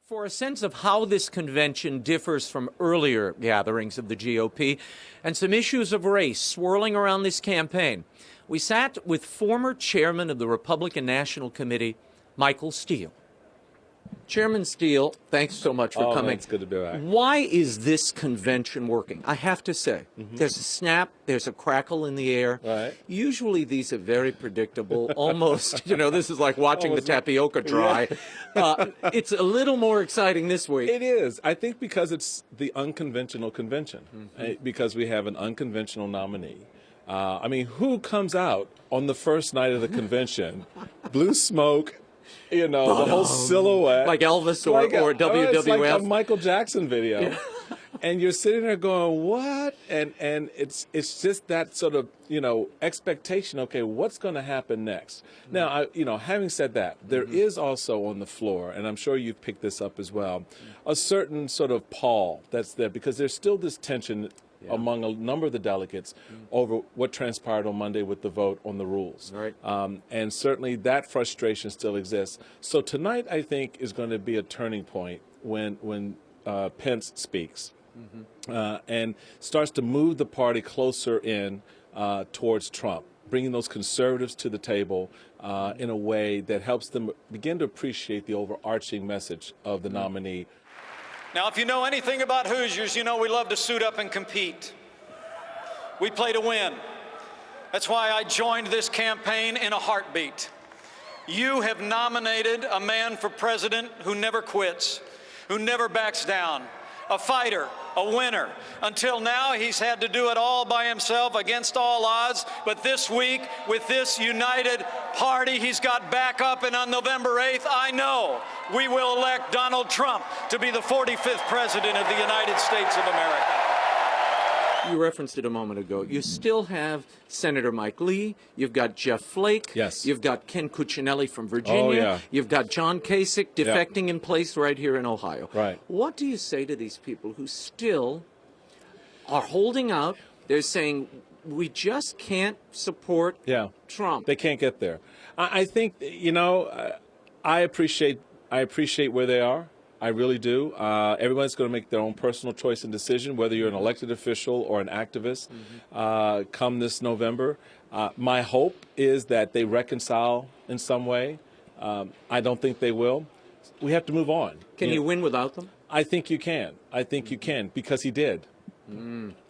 For a sense of how this convention differs from earlier gatherings of the GOP and some issues of race swirling around this campaign, we sat with former chairman of the Republican National Committee, Michael Steele. Chairman Steele, thanks so much for coming. It's good to be back. Why is this convention working? I have to say, there's a snap, there's a crackle in the air. Right. Usually these are very predictable, almost, this is like watching the tapioca dry. Yeah. It's a little more exciting this week. It is. I think because it's the unconventional convention, because we have an unconventional nominee. Who comes out on the first night of the convention? Blue smoke. The whole silhouette. Like Elvis or WWF. It's like a Michael Jackson video. Yeah. And you're sitting there going, what? And it's just that sort of, expectation, okay, what's going to happen next? Now, having said that, there is also on the floor, and I'm sure you've picked this up as well, a certain sort of pall that's there because there's still this tension among a number of the delegates over what transpired on Monday with the vote on the rules. Right. And certainly that frustration still exists. So tonight, I think, is going to be a turning point when Pence speaks and starts to move the party closer in towards Trump, bringing those conservatives to the table in a way that helps them begin to appreciate the overarching message of the nominee. Now, if you know anything about Hoosiers, you know we love to suit up and compete. We play to win. That's why I joined this campaign in a heartbeat. You have nominated a man for president who never quits, who never backs down, a fighter, a winner. Until now, he's had to do it all by himself against all odds. But this week, with this united party, he's got backup. And on November 8th, I know we will elect Donald Trump to be the 45th president of the United States of America. You referenced it a moment ago. You still have Senator Mike Lee. You've got Jeff Flake. Yes. You've got Ken Cuccinelli from Virginia. Oh, yeah. You've got John Kasich defecting in place right here in Ohio. Right. What do you say to these people who still are holding out? They're saying, we just can't support Trump. They can't get there. I think, I appreciate where they are. I really do. Everyone's going to make their own personal choice and decision, whether you're an elected official or an activist, come this November. My hope is that they reconcile in some way. I don't think they will. We have to move on. Can you win without them? I think you can. I think you can, because he did.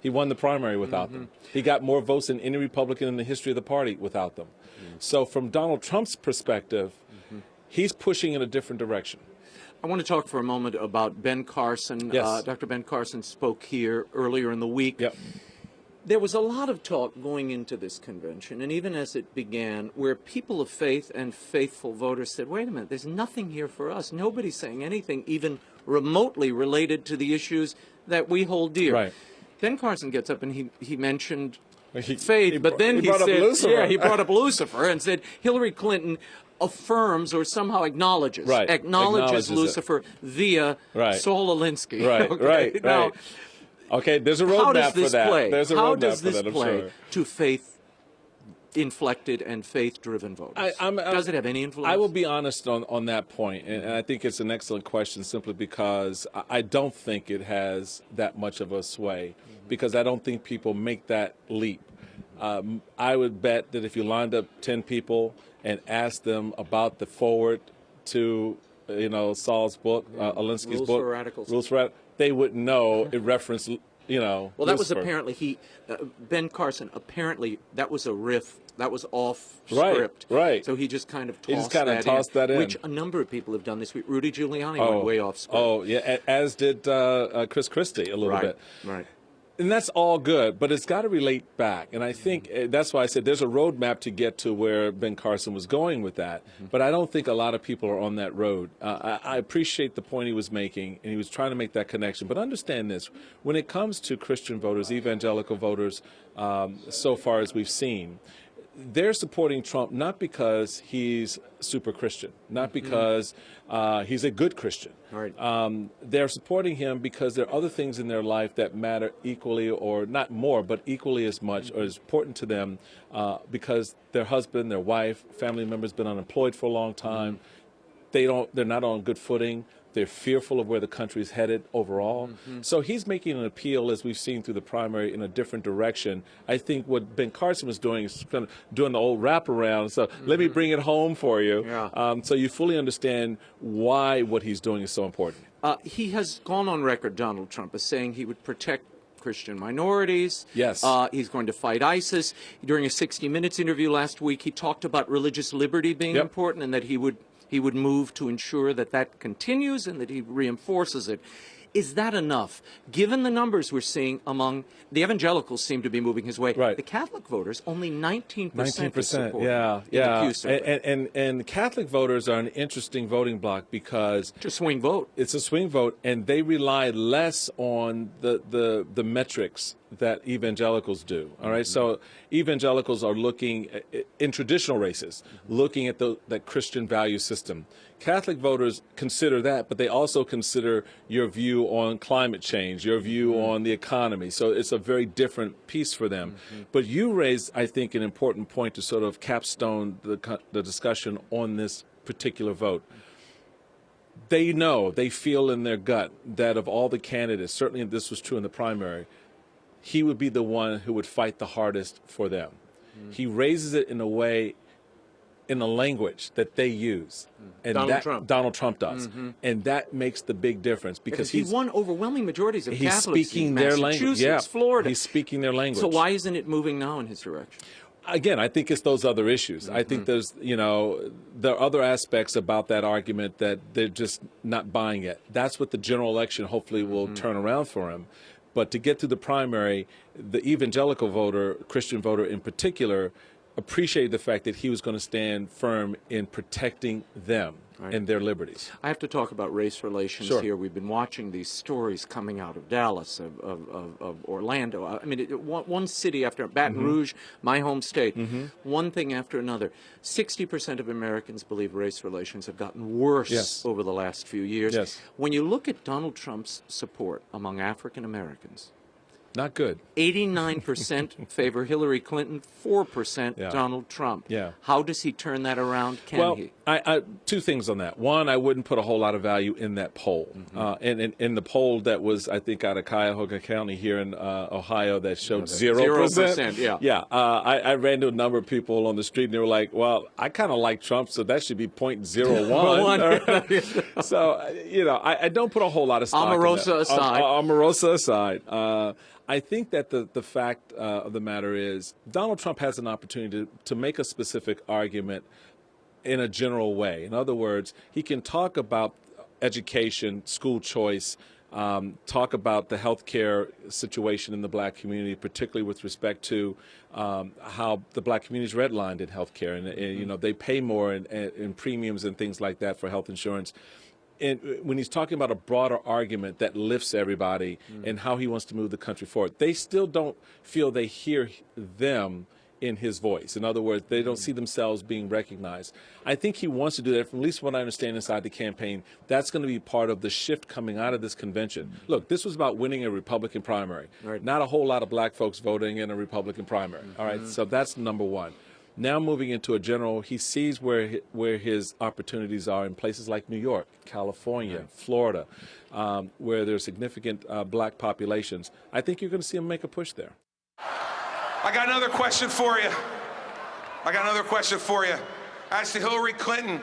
He won the primary without them. He got more votes than any Republican in the history of the party without them. So from Donald Trump's perspective, he's pushing in a different direction. I want to talk for a moment about Ben Carson. Yes. Dr. Ben Carson spoke here earlier in the week. Yep. There was a lot of talk going into this convention, and even as it began, where people of faith and faithful voters said, wait a minute, there's nothing here for us. Nobody's saying anything even remotely related to the issues that we hold dear. Right. Ben Carson gets up and he mentioned faith, but then he said, yeah, he brought up Lucifer and said Hillary Clinton affirms or somehow acknowledges Lucifer via Saul Alinsky. Right, okay? Now, okay, there's a roadmap for that. Play? There's a how roadmap does for this that, I'm play sure. to faith-inflected and faith-driven voters? Does it have any influence? I will be honest on that point, and I think it's an excellent question simply because I don't think it has that much of a sway, because I don't think people make that leap. I would bet that if you lined up 10 people and asked them about the forward to, Saul's book, Alinsky's book, for Radicals. Rules for Radicals, they would know it referenced, Well, that was Lucifer. apparently Ben Carson, apparently that was a riff. That was off script. Right. So he just kind of tossed that in. Which a number of people have done this week. Rudy Giuliani went way off script. Oh, yeah, as did Chris Christie a little bit. Right. And that's all good, but it's got to relate back. And I think that's why I said there's a roadmap to get to where Ben Carson was going with that. But I don't think a lot of people are on that road. I appreciate the point he was making, and he was trying to make that connection. But understand this. When it comes to Christian voters, evangelical voters, so far as we've seen, they're supporting Trump not because he's super Christian, not because he's a good Christian. Right. They're supporting him because there are other things in their life that matter equally, or not more, but equally as much, or as important to them, because their husband, their wife, family members been unemployed for a long time. They're not on good footing. They're fearful of where the country is headed overall. So he's making an appeal, as we've seen through the primary, in a different direction. I think what Ben Carson was doing is kind of doing the old wraparound. So let me bring it home for you. Yeah. So you fully understand why what he's doing is so important. He has gone on record, Donald Trump, as saying he would protect Christian minorities. Yes. He's going to fight ISIS. During a 60 Minutes interview last week, he talked about religious liberty being important and that he would move to ensure that that continues and that he reinforces it. Is that enough? Given the numbers we're seeing among the evangelicals seem to be moving his way. Right. The Catholic voters, only 19% 19%, support. yeah. In the Pew survey. And Catholic voters are an interesting voting bloc because It's a swing vote. it's a swing vote, and they rely less on the metrics that evangelicals do. All right, so evangelicals are looking in traditional races, looking at that Christian value system. Catholic voters consider that, but they also consider your view on climate change, your view on the economy. So it's a very different piece for them. But you raised, I think, an important point to sort of capstone the discussion on this particular vote. They know, they feel in their gut that of all the candidates, certainly this was true in the primary, he would be the one who would fight the hardest for them. He raises it in a way, in a language that they use. And Donald Trump does. And that makes the big difference because he won overwhelming majorities of Catholics. He's speaking in their language. Yeah. Florida. He's speaking their language. So why isn't it moving now in his direction? Again, I think it's those other issues. I think there are other aspects about that argument that they're just not buying it. That's what the general election hopefully will turn around for him. But to get to the primary, the evangelical voter, Christian voter in particular, appreciated the fact that he was going to stand firm in protecting them and their liberties. I have to talk about race relations here. We've been watching these stories coming out of Dallas, of Orlando. I mean, one city after Baton Rouge, my home state, one thing after another. 60% of Americans believe race relations have gotten worse over the last few years. When you look at Donald Trump's support among African Americans, not good. 89% favor Hillary Clinton, 4% Donald Trump. How does he turn that around? Can he? I two things on that. One, I wouldn't put a whole lot of value in that poll. And in the poll that was, I think, out of Cuyahoga County here in Ohio that showed 0%. I ran to a number of people on the street and they were like, well, I kind of like Trump, so that should be 0.01. So, I don't put a whole lot of stock in that. Omarosa aside. I think that the fact of the matter is Donald Trump has an opportunity to make a specific argument in a general way. In other words, he can talk about education, school choice, talk about the health care situation in the black community, particularly with respect to how the black community is redlined in health care. And they pay more in premiums and things like that for health insurance. And when he's talking about a broader argument that lifts everybody and how he wants to move the country forward, they still don't feel they hear them in his voice. In other words, they don't see themselves being recognized. I think he wants to do that, from at least what I understand inside the campaign. That's going to be part of the shift coming out of this convention. Look, this was about winning a Republican primary. Not a whole lot of black folks voting in a Republican primary. All right, so that's number one. Now moving into a general, he sees where his opportunities are in places like New York, California, Florida, where there's significant black populations. I think you're going to see him make a push there. I got another question for you. As to Hillary Clinton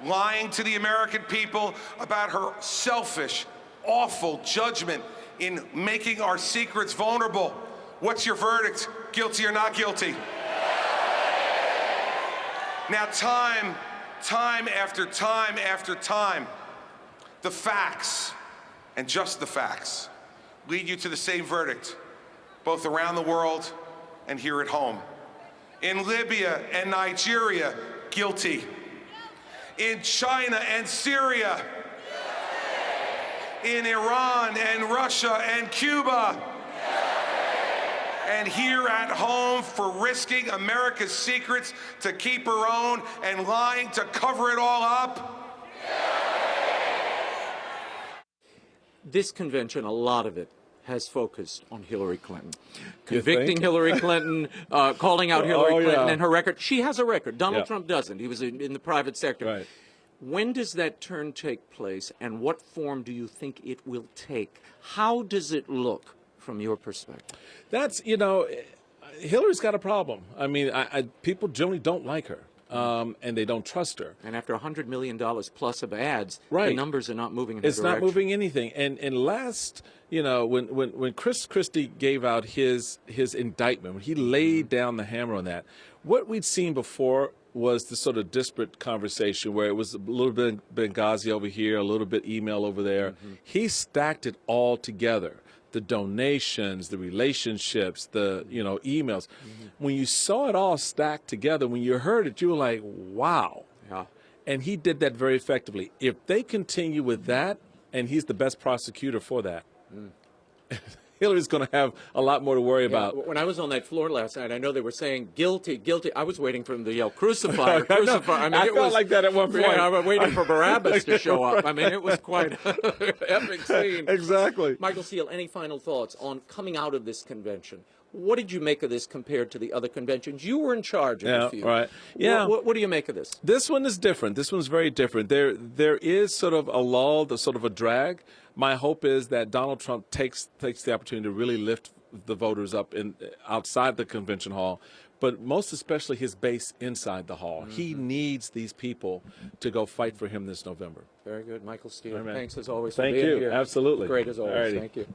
lying to the American people about her selfish, awful judgment in making our secrets vulnerable, what's your verdict? Guilty or not guilty? Now, time after time, the facts, and just the facts, lead you to the same verdict, both around the world and here at home. In Libya and Nigeria, guilty. In China and Syria. In Iran and Russia and Cuba. And here at home for risking America's secrets to keep her own and lying to cover it all up. This convention, a lot of it, has focused on Hillary Clinton. Convicting Hillary Clinton, calling out Hillary Clinton and her record. She has a record. Donald Trump doesn't. He was in the private sector. When does that turn take place, and what form do you think it will take? How does it look from your perspective? That's, Hillary's got a problem. I mean, people generally don't like her. And they don't trust her. And after $100 million plus of ads, right. the numbers are not moving in her direction. It's not moving anything. And last, when Chris Christie gave out his indictment, when he laid down the hammer on that, what we'd seen before was this sort of disparate conversation where it was a little bit Benghazi over here, a little bit email over there. Mm-hmm. He stacked it all together. The donations, the relationships, the emails. Mm-hmm. When you saw it all stacked together, when you heard it, you were like, wow. Yeah. And he did that very effectively. If they continue with that, and he's the best prosecutor for that, Hillary's going to have a lot more to worry about. When I was on that floor last night, I know they were saying guilty, guilty. I was waiting for them to yell crucify, crucify. I felt like that at one point. Yeah, I was waiting for Barabbas to show up. I mean, it was quite an epic scene. Exactly. Michael Steele, any final thoughts on coming out of this convention? What did you make of this compared to the other conventions? You were in charge of a few. Right. Yeah. What do you make of this? This one is different. This one's very different. There is sort of a lull, sort of a drag. My hope is that Donald Trump takes the opportunity to really lift the voters up outside the convention hall, but most especially his base inside the hall. Mm-hmm. He needs these people to go fight for him this November. Very good. Michael Steele, right, thanks as always Thank for being you. here. Absolutely. Great as always. Alrighty. Thank you.